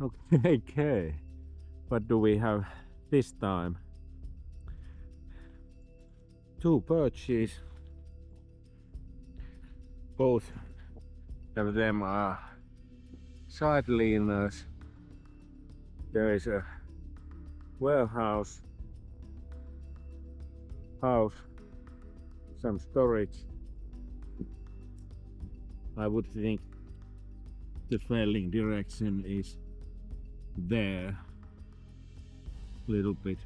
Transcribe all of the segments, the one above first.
Okay, what do we have this time? 2 birches. Both of them are side leaners. There is a warehouse, some storage. I would think the felling direction is there, little bit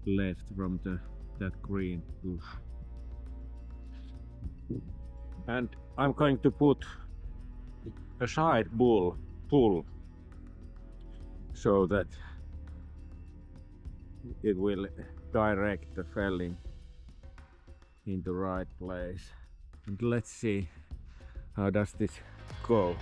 left from that green bush. And I'm going to put a side pull so that it will direct the felling in the right place. And let's see how does this go.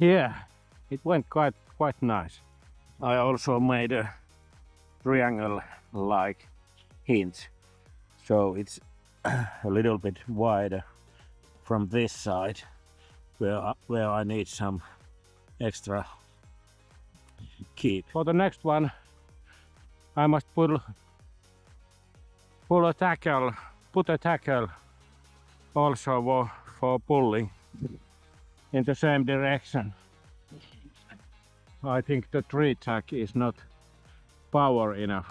Yeah, it went quite nice. I also made a triangle-like hinge, so it's a little bit wider from this side, where I need some extra keep. For the next one, I must put a tackle also for pulling in the same direction. I think the tree tack is not power enough.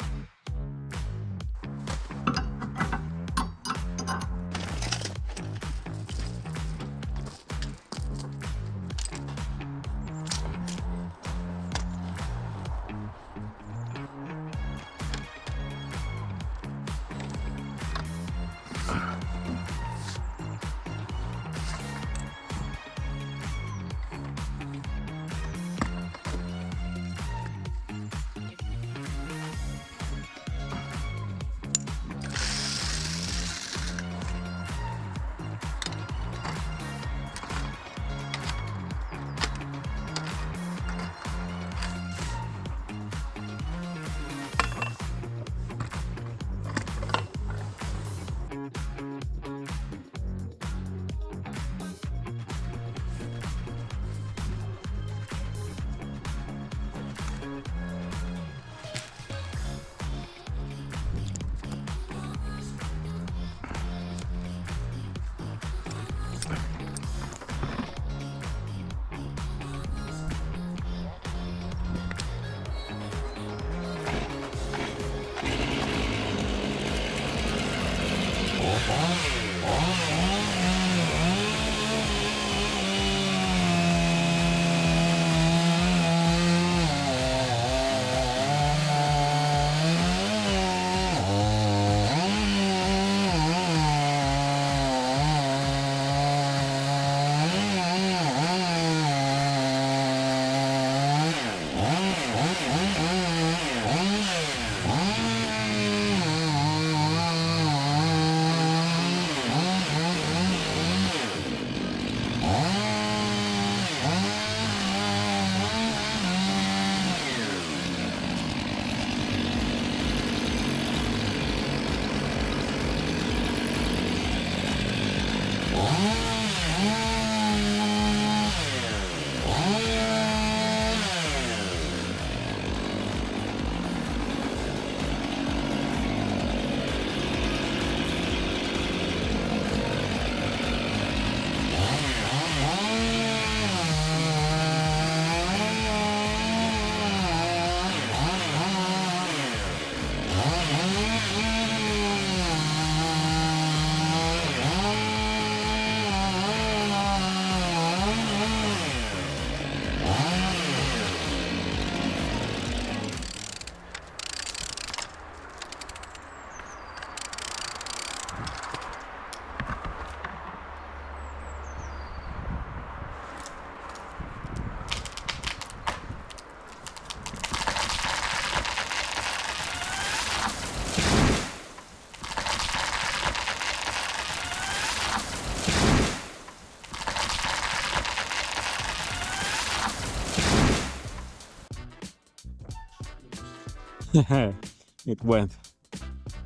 It went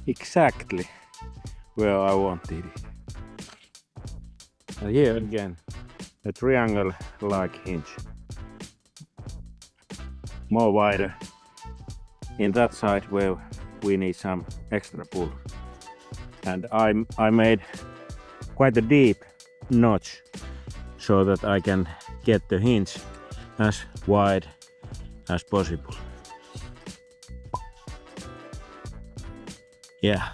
exactly where I wanted it. And here again, a triangle-like hinge. More wider in that side where we need some extra pull. And I made quite a deep notch so that I can get the hinge as wide as possible. Yeah.